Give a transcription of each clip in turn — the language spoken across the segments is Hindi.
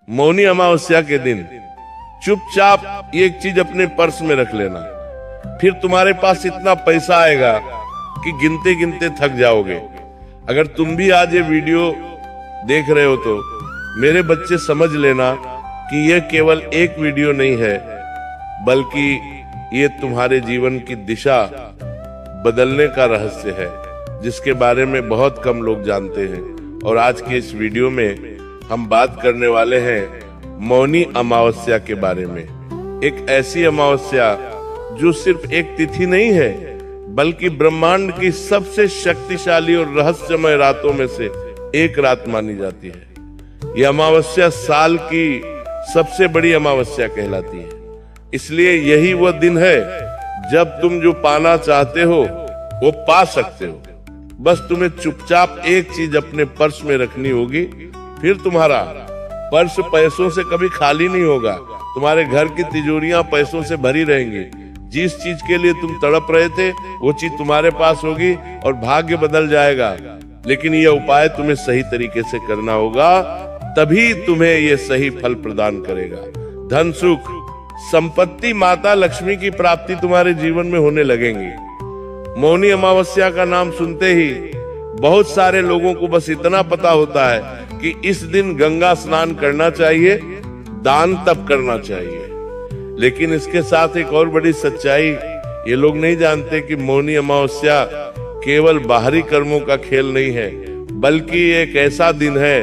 मौनी अमावस्या के दिन चुपचाप एक चीज अपने पर्स में रख लेना। फिर तुम्हारे पास इतना पैसा आएगा कि गिनते गिनते थक जाओगे। अगर तुम भी आज ये वीडियो देख रहे हो तो मेरे बच्चे समझ लेना कि यह केवल एक वीडियो नहीं है, बल्कि ये तुम्हारे जीवन की दिशा बदलने का रहस्य है, जिसके बारे में बहुत कम लोग जानते हैं। और आज के इस वीडियो में हम बात करने वाले हैं मौनी अमावस्या के बारे में। एक ऐसी अमावस्या जो सिर्फ एक तिथि नहीं है, बल्कि ब्रह्मांड की सबसे शक्तिशाली और रहस्यमय रातों में से एक रात मानी जाती है। यह अमावस्या साल की सबसे बड़ी अमावस्या कहलाती है। इसलिए यही वह दिन है जब तुम जो पाना चाहते हो वो पा सकते हो। बस तुम्हें चुपचाप एक चीज अपने पर्स में रखनी होगी। फिर तुम्हारा पर्स पैसों से कभी खाली नहीं होगा। तुम्हारे घर की तिजोरियां पैसों से भरी रहेंगी। जिस चीज के लिए तुम तड़प रहे थे वो चीज तुम्हारे पास होगी और भाग्य बदल जाएगा। लेकिन यह उपाय तुम्हें सही तरीके से करना होगा, तभी तुम्हें यह सही फल प्रदान करेगा। धन, सुख, संपत्ति, माता लक्ष्मी की प्राप्ति तुम्हारे जीवन में होने लगेंगी। मौनी अमावस्या का नाम सुनते ही बहुत सारे लोगों को बस इतना पता होता है कि इस दिन गंगा स्नान करना चाहिए, दान तप करना चाहिए। लेकिन इसके साथ एक और बड़ी सच्चाई ये लोग नहीं जानते कि मौनी अमावस्या केवल बाहरी कर्मों का खेल नहीं है, बल्कि एक ऐसा दिन है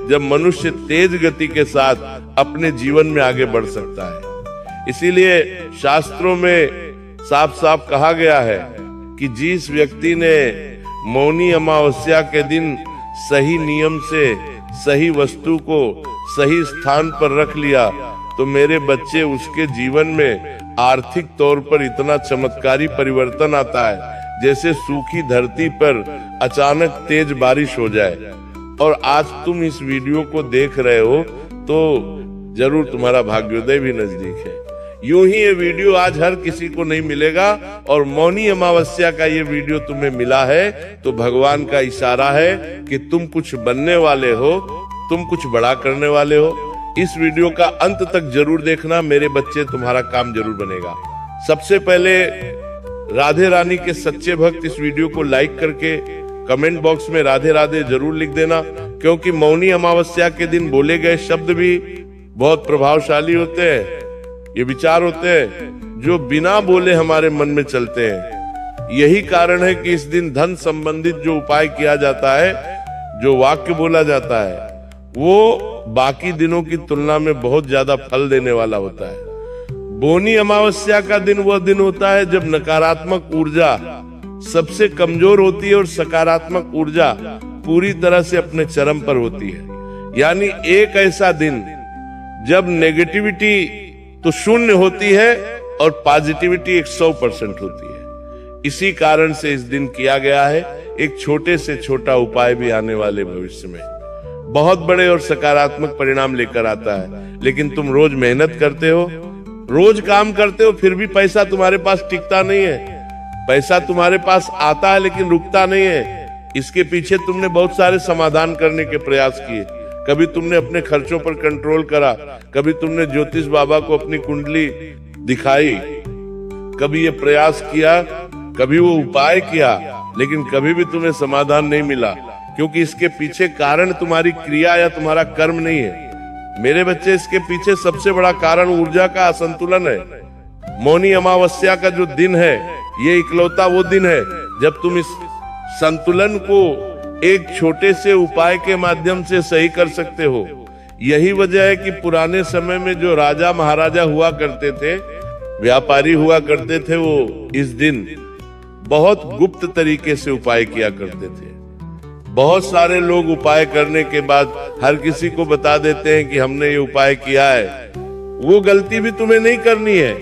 जब मनुष्य तेज गति के साथ अपने जीवन में आगे बढ़ सकता है। इसीलिए शास्त्रों में साफ साफ कहा गया है कि जिस व्यक्ति ने मौनी अमावस्या के दिन सही नियम से सही वस्तु को सही स्थान पर रख लिया तो मेरे बच्चे उसके जीवन में आर्थिक तौर पर इतना चमत्कारी परिवर्तन आता है जैसे सूखी धरती पर अचानक तेज बारिश हो जाए। और आज तुम इस वीडियो को देख रहे हो तो जरूर तुम्हारा भाग्योदय भी नजदीक है। यूं ही ये वीडियो आज हर किसी को नहीं मिलेगा, और मौनी अमावस्या का ये वीडियो तुम्हें मिला है तो भगवान का इशारा है कि तुम कुछ बनने वाले हो, तुम कुछ बड़ा करने वाले हो। इस वीडियो का अंत तक जरूर देखना मेरे बच्चे, तुम्हारा काम जरूर बनेगा। सबसे पहले राधे रानी के सच्चे भक्त इस वीडियो को लाइक करके कमेंट बॉक्स में राधे राधे जरूर लिख देना, क्योंकि मौनी अमावस्या के दिन बोले गए शब्द भी बहुत प्रभावशाली होते हैं। ये विचार होते हैं जो बिना बोले हमारे मन में चलते हैं। यही कारण है कि इस दिन धन संबंधित जो उपाय किया जाता है, जो वाक्य बोला जाता है, वो बाकी दिनों की तुलना में बहुत ज्यादा फल देने वाला होता है। मौनी अमावस्या का दिन वह दिन होता है जब नकारात्मक ऊर्जा सबसे कमजोर होती है और सकारात्मक ऊर्जा पूरी तरह से अपने चरम पर होती है। यानी एक ऐसा दिन जब नेगेटिविटी तो शून्य होती है और पॉजिटिविटी 100% होती है। इसी कारण से इस दिन किया गया है। एक छोटे से छोटा उपाय भी आने वाले भविष्य में बहुत बड़े और सकारात्मक परिणाम लेकर आता है। लेकिन तुम रोज मेहनत करते हो, रोज काम करते हो, फिर भी पैसा तुम्हारे पास टिकता नहीं है। पैसा तुम्हारे पास आता है लेकिन रुकता नहीं है। इसके पीछे तुमने बहुत सारे समाधान करने के प्रयास किए। कभी तुमने अपने खर्चों पर कंट्रोल करा, कभी तुमने ज्योतिष बाबा को अपनी कुंडली दिखाई, कभी ये प्रयास किया, कभी वो उपाय किया, लेकिन कभी भी तुम्हें समाधान नहीं मिला, क्योंकि इसके पीछे कारण तुम्हारी क्रिया या तुम्हारा कर्म नहीं है। मेरे बच्चे, इसके पीछे सबसे बड़ा कारण ऊर्जा का असंतुलन है। मौनी अमावस्या का जो दिन है, ये इकलौता वो दिन है जब तुम इस संतुलन को एक छोटे से उपाय के माध्यम से सही कर सकते हो। यही वजह है कि पुराने समय में जो राजा महाराजा हुआ करते थे, व्यापारी हुआ करते थे, वो इस दिन बहुत गुप्त तरीके से उपाय किया करते थे। बहुत सारे लोग उपाय करने के बाद हर किसी को बता देते हैं कि हमने ये उपाय किया है। वो गलती भी तुम्हें नहीं करनी है।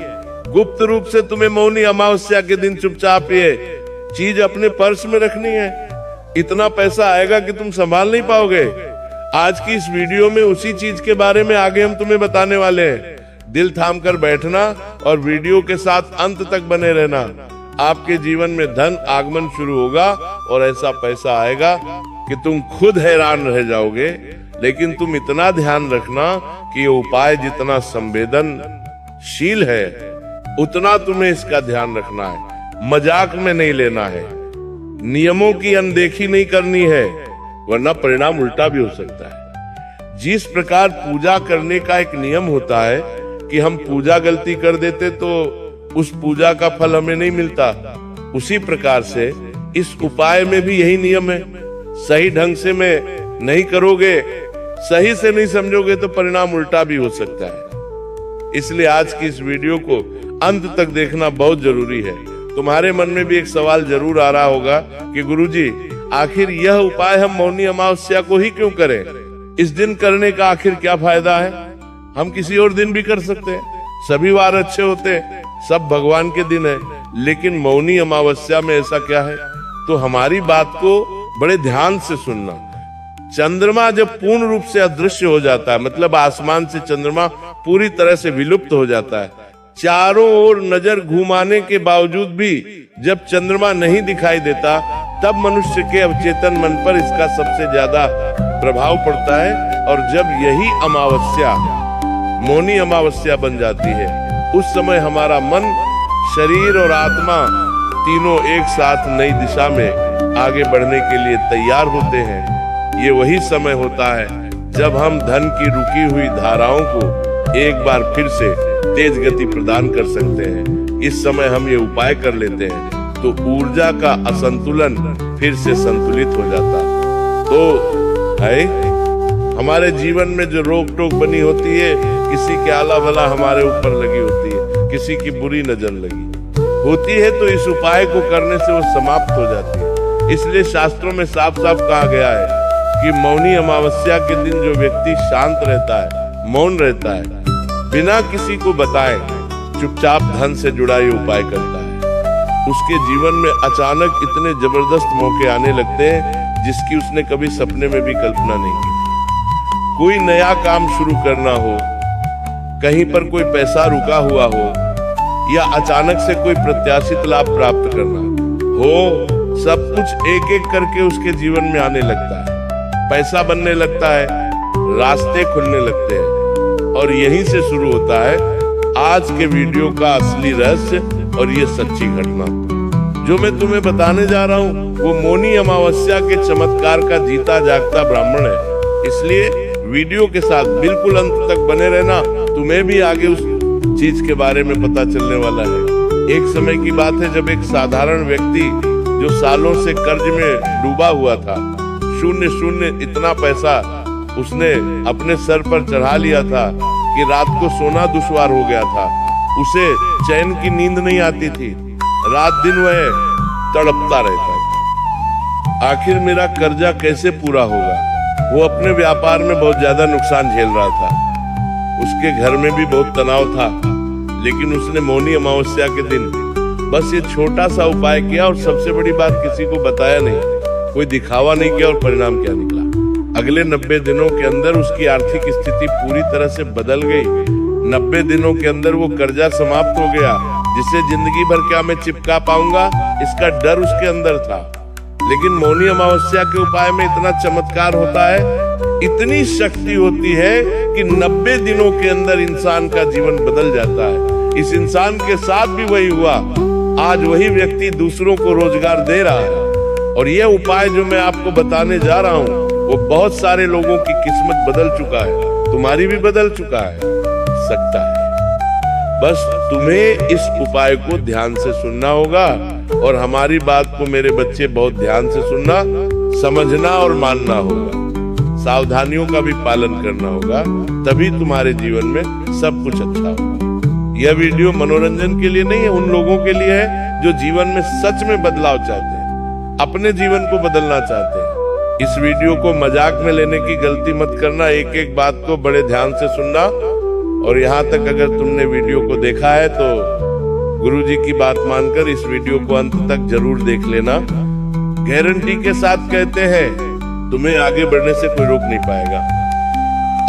गुप्त रूप से तुम्हें मौनी अमावस्या के दिन चुपचाप ये चीज अपने पर्स में रखनी है। इतना पैसा आएगा कि तुम संभाल नहीं पाओगे। आज की इस वीडियो में उसी चीज के बारे में आगे हम तुम्हें बताने वाले हैं। दिल थाम कर बैठना और वीडियो के साथ अंत तक बने रहना। आपके जीवन में धन आगमन शुरू होगा और ऐसा पैसा आएगा कि तुम खुद हैरान रह जाओगे। लेकिन तुम इतना ध्यान रखना कि ये उपाय जितना संवेदनशील है उतना तुम्हें इसका ध्यान रखना है, मजाक में नहीं लेना है, नियमों की अनदेखी नहीं करनी है, वरना परिणाम उल्टा भी हो सकता है। जिस प्रकार पूजा करने का एक नियम होता है कि हम पूजा गलती कर देते तो उस पूजा का फल हमें नहीं मिलता, उसी प्रकार से इस उपाय में भी यही नियम है। सही ढंग से में नहीं करोगे, सही से नहीं समझोगे तो परिणाम उल्टा भी हो सकता है। इसलिए आज की इस वीडियो को अंत तक देखना बहुत जरूरी है। तुम्हारे मन में भी एक सवाल जरूर आ रहा होगा कि गुरुजी, आखिर यह उपाय हम मौनी अमावस्या को ही क्यों करें? इस दिन करने का आखिर क्या फायदा है? हम किसी और दिन भी कर सकते हैं, सभी वार अच्छे होते हैं, सब भगवान के दिन है, लेकिन मौनी अमावस्या में ऐसा क्या है? तो हमारी बात को बड़े ध्यान से सुनना। चंद्रमा जब पूर्ण रूप से अदृश्य हो जाता है, मतलब आसमान से चंद्रमा पूरी तरह से विलुप्त हो जाता है, चारों ओर नजर घुमाने के बावजूद भी जब चंद्रमा नहीं दिखाई देता, तब मनुष्य के अवचेतन मन पर इसका सबसे ज्यादा प्रभाव पड़ता है। और जब यही अमावस्या मौनी अमावस्या बन जाती है, उस समय हमारा मन, शरीर और आत्मा तीनों एक साथ नई दिशा में आगे बढ़ने के लिए तैयार होते हैं। ये वही समय होता है जब हम धन की रुकी हुई धाराओं को एक बार फिर से तेज गति प्रदान कर सकते हैं। इस समय हम ये उपाय कर लेते हैं तो ऊर्जा का असंतुलन फिर से संतुलित हो जाता। तो है हमारे जीवन में जो रोक टोक बनी होती है, किसी के आला भला हमारे ऊपर लगी होती है, किसी की बुरी नजर लगी होती है, तो इस उपाय को करने से वो समाप्त हो जाती है। इसलिए शास्त्रों में साफ साफ कहा गया है कि मौनी अमावस्या के दिन जो व्यक्ति शांत रहता है, मौन रहता है, बिना किसी को बताए चुपचाप धन से जुड़ा ये उपाय करता है, उसके जीवन में अचानक इतने जबरदस्त मौके आने लगते हैं जिसकी उसने कभी सपने में भी कल्पना नहीं की। कोई नया काम शुरू करना हो, कहीं पर कोई पैसा रुका हुआ हो, या अचानक से कोई प्रत्याशित लाभ प्राप्त करना हो, सब कुछ एक एक करके उसके जीवन में आने लगता है, पैसा बनने लगता है, रास्ते खुलने लगते हैं। और यहीं से शुरू होता है आज के वीडियो का असली रहस्य और ये सच्ची घटना जो मैं तुम्हें बताने जा रहा हूँ। वो मौनी अमावस्या के चमत्कार का जीता जागता ब्राह्मण है। इसलिए वीडियो के साथ बिल्कुल अंत तक बने रहना, तुम्हें भी आगे उस चीज के बारे में पता चलने वाला है। एक समय की बात है जब एक साधारण व्यक्ति जो सालों से कर्ज में डूबा हुआ था, शून्य शून्य इतना पैसा उसने अपने सर पर चढ़ा लिया था कि रात को सोना दुश्वार हो गया था, उसे चैन की नींद नहीं आती थी, रात दिन वह तड़पता रहता था। आखिर मेरा कर्जा कैसे पूरा होगा? वो अपने व्यापार में बहुत ज्यादा नुकसान झेल रहा था, उसके घर में भी बहुत तनाव था, लेकिन उसने मौनी अमावस्या के दिन बस ये छोटा सा उपाय किया और सबसे बड़ी बात किसी को बताया नहीं, कोई दिखावा नहीं किया। और परिणाम क्या निकला? अगले 90 दिनों के अंदर उसकी आर्थिक स्थिति पूरी तरह से बदल गई। 90 दिनों के अंदर वो कर्जा समाप्त हो गया, जिसे जिंदगी भर क्या मैं चिपका पाऊंगा, इसका डर उसके अंदर था। लेकिन मौनी अमावस्या के उपाय में इतना चमत्कार होता है, इतनी शक्ति होती है कि 90 दिनों के अंदर इंसान का जीवन बदल जाता है। इस इंसान के साथ भी वही हुआ। आज वही व्यक्ति दूसरों को रोजगार दे रहा है। और यह उपाय जो मैं आपको बताने जा रहा हूँ, वो बहुत सारे लोगों की किस्मत बदल चुका है, तुम्हारी भी बदल चुका है, सकता है। बस तुम्हें इस उपाय को ध्यान से सुनना होगा और हमारी बात को मेरे बच्चे बहुत ध्यान से सुनना, समझना और मानना होगा। सावधानियों का भी पालन करना होगा, तभी तुम्हारे जीवन में सब कुछ अच्छा होगा। यह वीडियो मनोरंजन के लिए नहीं है, उन लोगों के लिए है जो जीवन में सच में बदलाव चाहते हैं, अपने जीवन को बदलना चाहते हैं। इस वीडियो को मजाक में लेने की गलती मत करना, एक एक बात को बड़े ध्यान से सुनना। और यहाँ तक अगर तुमने वीडियो को देखा है तो गुरुजी की बात मानकर इस वीडियो को अंत तक जरूर देख लेना। गारंटी के साथ कहते हैं, तुम्हें आगे बढ़ने से कोई रोक नहीं पाएगा।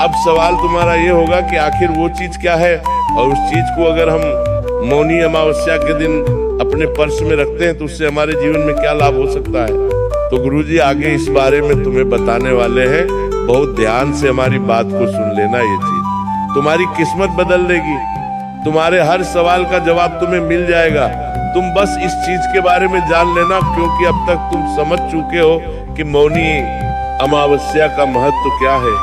अब सवाल तुम्हारा ये होगा कि आखिर वो चीज क्या है, और उस चीज को अगर हम मौनी अमावस्या के दिन अपने पर्स में रखते हैं तो उससे हमारे जीवन में क्या लाभ हो सकता है। तो गुरुजी आगे इस बारे में तुम्हें बताने वाले हैं। बहुत ध्यान से हमारी बात को सुन लेना। ये चीज तुम्हारी किस्मत बदल देगी। तुम्हारे हर सवाल का जवाब तुम्हें मिल जाएगा। तुम बस इस चीज के बारे में जान लेना, क्योंकि अब तक तुम समझ चुके हो कि मौनी अमावस्या का महत्व क्या है।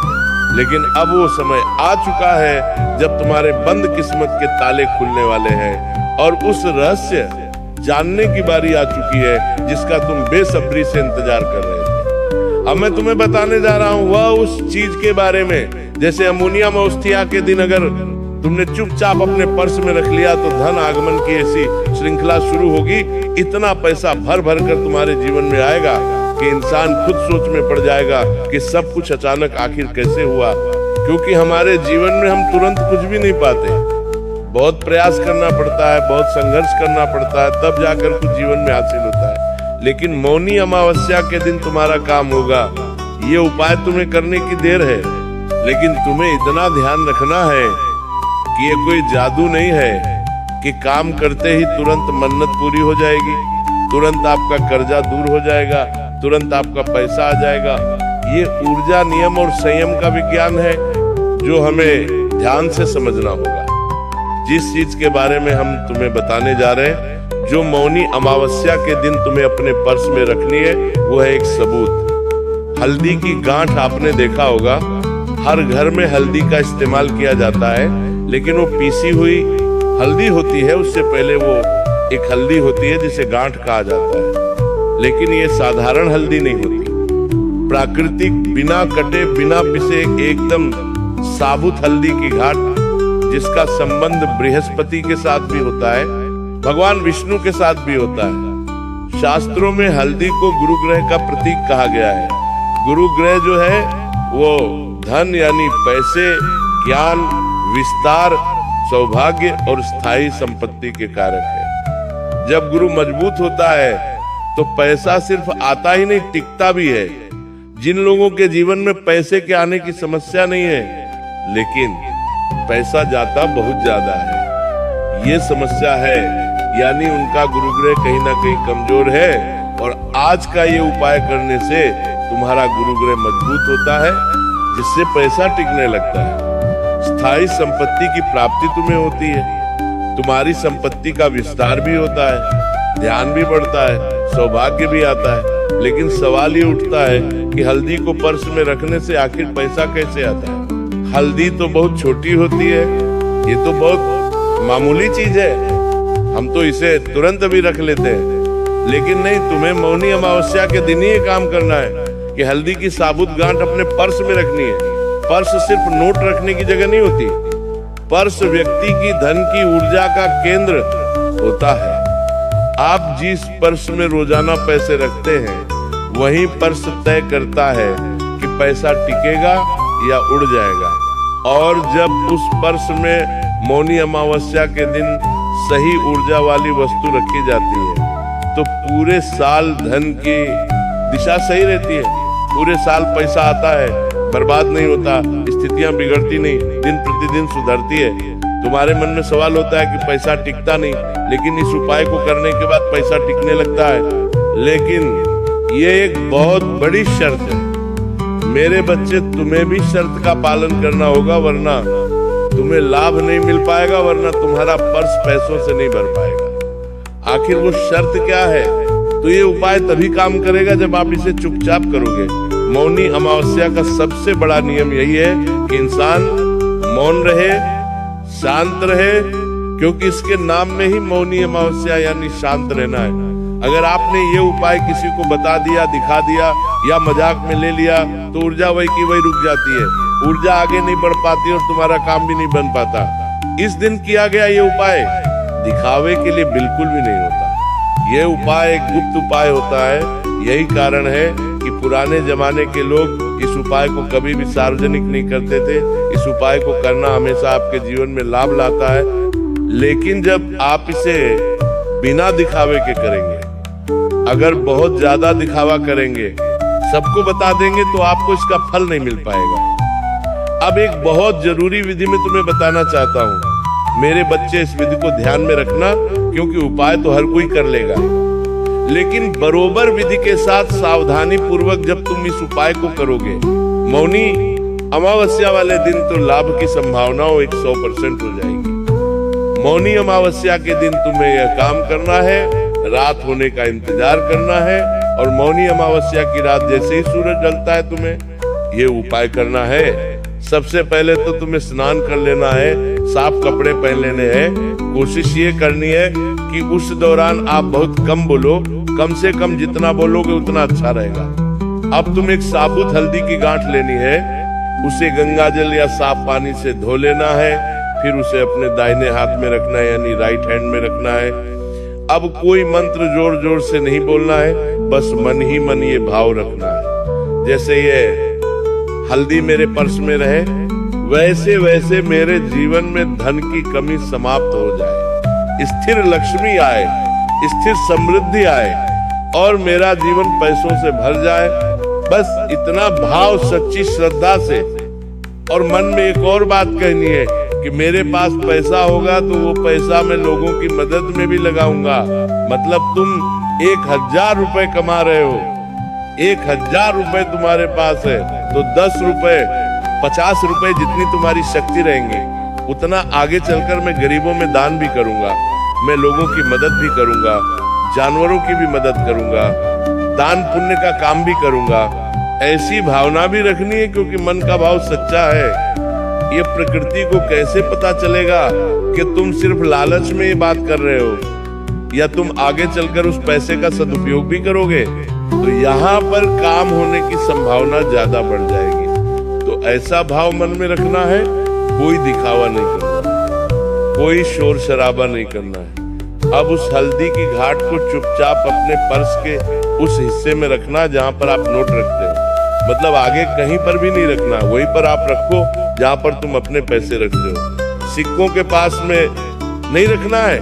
लेकिन अब वो समय आ चुका है जब तुम्हारे बंद किस्मत के ताले खुलने वाले हैं और उस रहस्य जानने की बारी आ चुकी है जिसका तुम बेसब्री से इंतजार कर रहे थे। अब मैं तुम्हें बताने जा रहा हूं वह उस चीज के बारे में, जैसे अमोनिया अमावस्या के दिन अगर तुमने चुपचाप अपने पर्स में रख लिया तो धन आगमन की ऐसी श्रृंखला शुरू होगी। इतना पैसा भर भर कर तुम्हारे जीवन में आएगा कि इंसान खुद सोच में पड़ जाएगा कि सब कुछ अचानक आखिर कैसे हुआ। क्योंकि हमारे जीवन में हम तुरंत कुछ भी नहीं पाते, बहुत प्रयास करना पड़ता है, बहुत संघर्ष करना पड़ता है, तब जाकर कुछ जीवन में हासिल होता है। लेकिन मौनी अमावस्या के दिन तुम्हारा काम होगा। ये उपाय तुम्हें करने की देर है, लेकिन तुम्हें इतना ध्यान रखना है कि ये कोई जादू नहीं है कि काम करते ही तुरंत मन्नत पूरी हो जाएगी, तुरंत आपका कर्जा दूर हो जाएगा, तुरंत आपका पैसा आ जाएगा। ये ऊर्जा, नियम और संयम का विज्ञान है जो हमें ध्यान से समझना होगा। जिस चीज के बारे में हम तुम्हें बताने जा रहे हैं, जो मौनी अमावस्या के दिन तुम्हें अपने पर्स में रखनी है, वो है एक सबूत। हल्दी की गांठ आपने देखा होगा, हर घर में हल्दी का इस्तेमाल किया जाता है, लेकिन वो पीसी हुई हल्दी होती है। उससे पहले वो एक हल्दी होती है जिसे गांठ कहा जाता है। लेकिन ये साधारण हल्दी नहीं होती, प्राकृतिक, बिना कटे, बिना पिसे, एकदम साबुत हल्दी की घाट, जिसका संबंध बृहस्पति के साथ भी होता है, भगवान विष्णु के साथ भी होता है। शास्त्रों में हल्दी को गुरु ग्रह का प्रतीक कहा गया है। गुरु ग्रह जो है वो धन यानी पैसे, ज्ञान, विस्तार, सौभाग्य और स्थायी संपत्ति के कारक है। जब गुरु मजबूत होता है तो पैसा सिर्फ आता ही नहीं, टिकता भी है। जिन लोगों के जीवन में पैसे के आने की समस्या नहीं है, लेकिन पैसा जाता बहुत ज्यादा है, ये समस्या है, यानी उनका गुरुग्रह कहीं ना कहीं कमजोर है। और आज का ये उपाय करने से तुम्हारा गुरुग्रह मजबूत होता है, जिससे पैसा टिकने लगता है। स्थायी संपत्ति की प्राप्ति तुम्हें होती है, तुम्हारी संपत्ति का विस्तार भी होता है, ध्यान भी बढ़ता है, सौभाग्य भी आता है। लेकिन सवाल ये उठता है कि हल्दी को पर्स में रखने से आखिर पैसा कैसे आता है? हल्दी तो बहुत छोटी होती है, ये तो बहुत मामूली चीज है, हम तो इसे तुरंत भी रख लेते हैं। लेकिन नहीं, तुम्हें मौनी अमावस्या के दिन ही ये काम करना है कि हल्दी की साबुत गांठ अपने पर्स में रखनी है। पर्स सिर्फ नोट रखने की जगह नहीं होती, पर्स व्यक्ति की धन की ऊर्जा का केंद्र होता है। आप जिस पर्स में रोजाना पैसे रखते हैं, वही पर्स तय करता है कि पैसा टिकेगा या उड़ जाएगा। और जब उस पर्स में मौनी अमावस्या के दिन सही ऊर्जा वाली वस्तु रखी जाती है, तो पूरे साल धन की दिशा सही रहती है। पूरे साल पैसा आता है, बर्बाद नहीं होता, स्थितियां बिगड़ती नहीं, दिन प्रतिदिन सुधरती है। तुम्हारे मन में सवाल होता है कि पैसा टिकता नहीं, लेकिन इस उपाय को करने के बाद पैसा टिकने लगता है। लेकिन ये एक बहुत बड़ी शर्त है मेरे बच्चे, तुम्हें भी शर्त का पालन करना होगा, वरना तुम्हें लाभ नहीं मिल पाएगा, वरना तुम्हारा पर्स पैसों से नहीं भर पाएगा। आखिर वो शर्त क्या है? तो ये उपाय तभी काम करेगा जब आप इसे चुपचाप करोगे। मौनी अमावस्या का सबसे बड़ा नियम यही है कि इंसान मौन रहे, शांत रहे, क्योंकि इसके नाम में ही मौनी अमावस्या यानी शांत रहना है। अगर आपने ये उपाय किसी को बता दिया, दिखा दिया या मजाक में ले लिया, तो ऊर्जा वही की वही रुक जाती है, ऊर्जा आगे नहीं बढ़ पाती और तुम्हारा काम भी नहीं बन पाता। इस दिन किया गया ये उपाय दिखावे के लिए बिल्कुल भी नहीं होता। ये उपाय एक गुप्त उपाय होता है। यही कारण है कि पुराने जमाने के लोग इस उपाय को कभी भी सार्वजनिक नहीं करते थे। इस उपाय को करना हमेशा आपके जीवन में लाभ लाता है। लेकिन जब आप इसे बिना दिखावे के करेंगे, अगर बहुत ज्यादा दिखावा करेंगे, सबको बता देंगे, तो आपको इसका फल नहीं मिल पाएगा। अब एक बहुत जरूरी विधि में तुम्हें बताना चाहता हूँ। मेरे बच्चे, इस विधि को ध्यान में रखना, क्योंकि उपाय तो हर कोई कर लेगा, लेकिन बरोबर विधि के साथ सावधानी पूर्वक जब तुम इस उपाय को करोगे मौनी अमावस्या वाले दिन तो लाभ की संभावनाओं 100% हो जाएगी। मौनी अमावस्या के दिन तुम्हें यह काम करना है, रात होने का इंतजार करना है, और मौनी अमावस्या की रात जैसे ही सूरज ढलता है तुम्हें ये उपाय करना है। सबसे पहले तो तुम्हें स्नान कर लेना है, साफ कपड़े पहन लेने हैं। कोशिश ये करनी है कि उस दौरान आप बहुत कम बोलो, कम से कम जितना बोलोगे उतना अच्छा रहेगा। अब तुम एक साबुत हल्दी की गांठ लेनी है, उसे गंगा जल या साफ पानी से धो लेना है, फिर उसे अपने दाहिने हाथ में रखना है, यानी राइट हैंड में रखना है। अब कोई मंत्र जोर जोर से नहीं बोलना है, बस मन ही मन ये भाव रखना है, जैसे ये हल्दी मेरे पर्स में रहे वैसे वैसे मेरे जीवन में धन की कमी समाप्त हो जाए, स्थिर लक्ष्मी आए, स्थिर समृद्धि आए और मेरा जीवन पैसों से भर जाए। बस इतना भाव सच्ची श्रद्धा से। और मन में एक और बात कहनी है कि मेरे पास पैसा होगा तो वो पैसा मैं लोगों की मदद में भी लगाऊंगा। मतलब तुम 1000 रुपए कमा रहे हो, 1000 रुपए तुम्हारे पास है तो 10 रुपए 50 रुपए जितनी तुम्हारी शक्ति रहेंगी उतना आगे चलकर मैं गरीबों में दान भी करूंगा, मैं लोगों की मदद भी करूंगा, जानवरों की भी मदद करूंगा, दान पुण्य का काम भी करूंगा। ऐसी भावना भी रखनी है, क्योंकि मन का भाव सच्चा है। ये प्रकृति को कैसे पता चलेगा कि तुम सिर्फ लालच में ये बात कर रहे हो या तुम आगे चलकर उस पैसे का सदुपयोग भी करोगे? तो यहाँ पर काम होने की संभावना ज्यादा बढ़ जाएगी। तो ऐसा भाव मन में रखना है, कोई दिखावा नहीं करना, कोई शोर शराबा नहीं करना है। अब उस हल्दी की घाट को चुपचाप अपने पर्स के उस हिस्से में रखना जहां पर आप नोट रखते हो। मतलब आगे कहीं पर भी नहीं रखना, वहीं पर आप रखो जहां पर तुम अपने पैसे रखते हो। सिक्कों के पास में नहीं रखना है,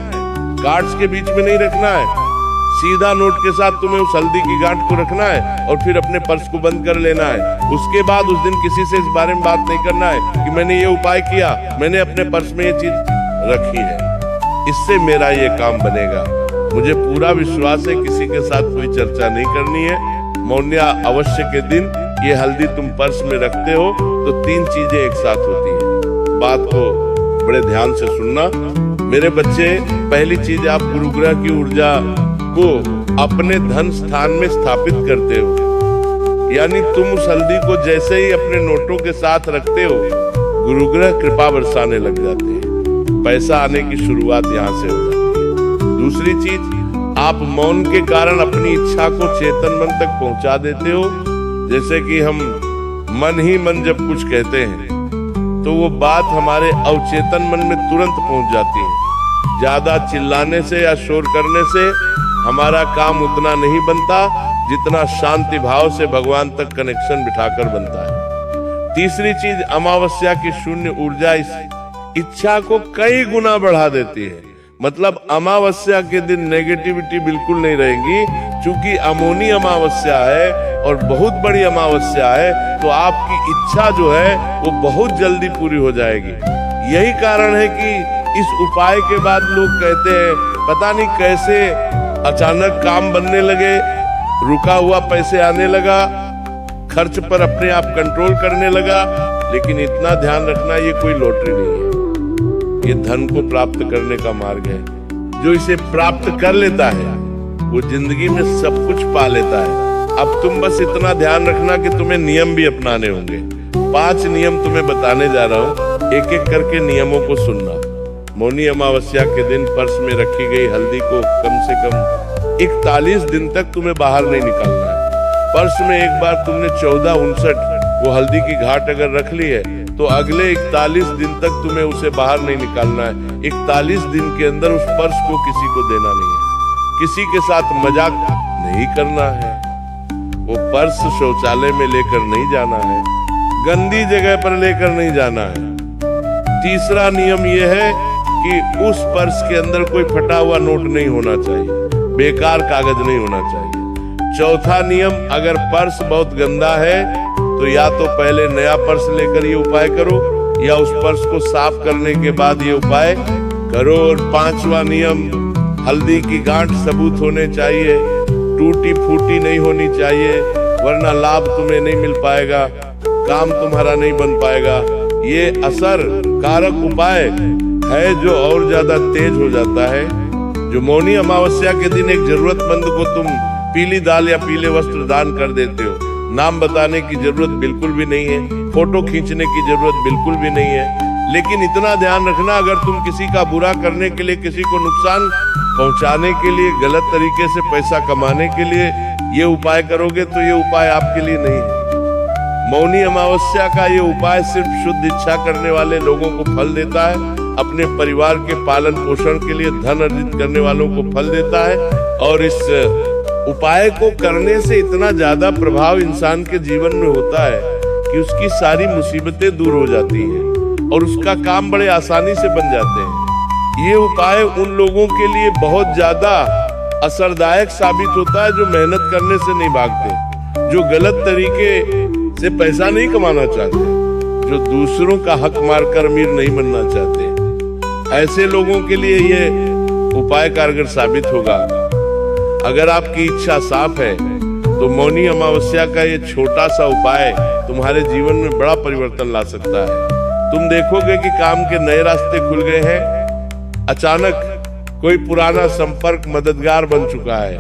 कार्ड्स के बीच में नहीं रखना है, सीधा नोट के साथ तुम्हें उस हल्दी की गांठ को रखना है और फिर अपने पर्स को बंद कर लेना है। उसके बाद उस दिन किसी से इस बारे में बात नहीं करना है कि मैंने ये उपाय किया, मैंने अपने पर्स में ये चीज रखी है, इससे मेरा ये काम बनेगा। मुझे पूरा विश्वास है किसी के साथ कोई चर्चा नहीं करनी है। मौन्या अवश्य के दिन ये हल्दी तुम पर्स में रखते हो तो 3 चीजें एक साथ होती है। बात को बड़े ध्यान से सुनना मेरे बच्चे। पहली चीज, आप गुरुग्रह की ऊर्जा को अपने धन स्थान में स्थापित करते हो, यानी तुम उस हल्दी को जैसे ही अपने नोटों के साथ रखते हो गुरुग्रह कृपा बरसाने लग जाते हैं, पैसा आने की शुरुआत यहाँ से हो जाती है। दूसरी चीज, आप मौन के कारण अपनी इच्छा को चेतन मन तक पहुंचा देते हो। जैसे कि हम मन ही मन जब कुछ कहते हैं तो वो बात हमारे अवचेतन मन में तुरंत पहुंच जाती है। ज्यादा चिल्लाने से या शोर करने से हमारा काम उतना नहीं बनता जितना शांति भाव से भगवान तक कनेक्शन बिठाकर बनता है। तीसरी चीज, अमावस्या की शून्य ऊर्जा इस इच्छा को कई गुना बढ़ा देती है। मतलब अमावस्या के दिन नेगेटिविटी बिल्कुल नहीं रहेगी, क्योंकि अमोनी अमावस्या है और बहुत बड़ी अमावस्या है, तो आपकी इच्छा जो है वो बहुत जल्दी पूरी हो जाएगी। यही कारण है कि इस उपाय के बाद लोग कहते हैं पता नहीं कैसे अचानक काम बनने लगे, रुका हुआ पैसे आने लगा, खर्च पर अपने आप कंट्रोल करने लगा। लेकिन इतना ध्यान रखना, ये कोई लॉटरी नहीं है, ये धन को प्राप्त करने का मार्ग है। जो इसे प्राप्त कर लेता है वो जिंदगी में सब कुछ पा लेता है। अब तुम बस इतना ध्यान रखना कि तुम्हें नियम भी अपनाने होंगे। 5 नियम तुम्हें बताने जा रहा हूँ, एक एक करके नियमों को सुनना। मौनी अमावस्या के दिन पर्स में रखी गई हल्दी को कम से कम 41 दिन तक तुम्हें बाहर नहीं निकालना है। पर्स में एक बार तुमने 1459 वो हल्दी की घाट अगर रख ली है तो अगले 41 दिन तक तुम्हें उसे बाहर नहीं निकालना है। 41 दिन के अंदर उस पर्स को किसी को देना नहीं है, किसी के साथ मजाक नहीं करना है, वो पर्स शौचालय में लेकर नहीं जाना है, गंदी जगह पर लेकर नहीं जाना है। तीसरा नियम यह है कि उस पर्स के अंदर कोई फटा हुआ नोट नहीं होना चाहिए, बेकार कागज नहीं होना चाहिए। चौथा नियम, अगर पर्स बहुत गंदा है तो या तो पहले नया पर्स लेकर ये उपाय करो या उस पर्स को साफ करने के बाद ये उपाय करो। और 5वां नियम, हल्दी की गांठ सबूत होने चाहिए, टूटी फूटी नहीं होनी चाहिए, वरना लाभ तुम्हें नहीं मिल पाएगा। काम तुम्हारा नहीं बन पाएगा। ये असर कारक उपाय है जो और ज्यादा तेज हो जाता है। जो मौनी अमावस्या के दिन एक जरूरतमंद को तुम पीली दाल या पीले वस्त्र दान कर देते हो, नाम बताने की जरूरत बिल्कुल भी नहीं है, फोटो खींचने की जरूरत बिल्कुल भी नहीं है। लेकिन इतना ध्यान रखना, अगर तुम किसी का बुरा करने के लिए, किसी को नुकसान पहुंचाने के लिए, गलत तरीके से पैसा कमाने के लिए ये उपाय करोगे तो ये उपाय आपके लिए नहीं है। मौनी अमावस्या का ये उपाय सिर्फ शुद्ध इच्छा करने वाले लोगों को फल देता है, अपने परिवार के पालन पोषण के लिए धन अर्जित करने वालों को फल देता है। और इस उपाय को करने से इतना ज्यादा प्रभाव इंसान के जीवन में होता है कि उसकी सारी मुसीबतें दूर हो जाती हैं और उसका काम बड़े आसानी से बन जाते हैं। ये उपाय उन लोगों के लिए बहुत ज्यादा असरदायक साबित होता है जो मेहनत करने से नहीं भागते, जो गलत तरीके से पैसा नहीं कमाना चाहते, जो दूसरों का हक मारकर अमीर नहीं बनना चाहते। ऐसे लोगों के लिए ये उपाय कारगर साबित होगा। अगर आपकी इच्छा साफ है तो मौनी अमावस्या का ये छोटा सा उपाय तुम्हारे जीवन में बड़ा परिवर्तन ला सकता है। तुम देखोगे कि काम के नए रास्ते खुल गए हैं। अचानक कोई पुराना संपर्क मददगार बन चुका है।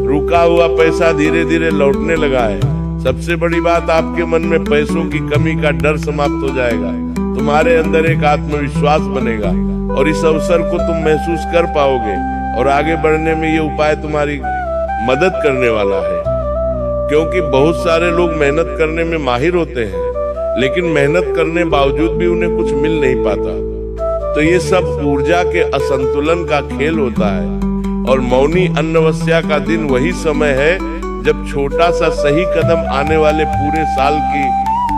रुका हुआ पैसा धीरे धीरे लौटने लगा है। सबसे बड़ी बात, आपके मन में पैसों की कमी का डर समाप्त हो जाएगा। तुम्हारे अंदर एक आत्मविश्वास बनेगा और इस अवसर को तुम महसूस कर पाओगे और आगे बढ़ने में ये उपाय तुम्हारी मदद करने वाला है। क्योंकि बहुत सारे लोग मेहनत करने में माहिर होते हैं, लेकिन मेहनत करने बावजूद भी उन्हें कुछ मिल नहीं पाता। तो ये सब ऊर्जा के असंतुलन का खेल होता है। और मौनी अमावस्या का दिन वही समय है जब छोटा सा सही कदम आने वाले पूरे साल की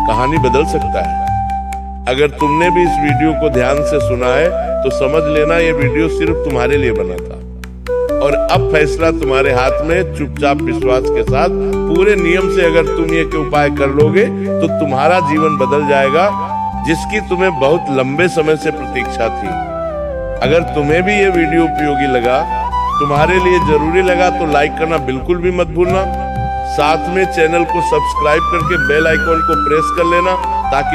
कहानी बदल सकता है। अगर तुमने भी इस वीडियो को ध्यान से सुना है तो समझ लेना ये वीडियो सिर्फ तुम्हारे लिए बना था और अब फैसला तुम्हारे हाथ में। चुपचाप विश्वास के साथ पूरे नियम से अगर तुम ये उपाय कर लोगे तो तुम्हारा जीवन बदल जाएगा, जिसकी तुम्हें बहुत लंबे समय से प्रतीक्षा थी। अगर तुम्हें भी ये वीडियो उपयोगी लगा, तुम्हारे लिए जरूरी लगा, तो लाइक करना बिल्कुल भी मत भूलना। साथ में चैनल को सब्सक्राइब करके बेल आइकॉन को प्रेस कर लेना ताकि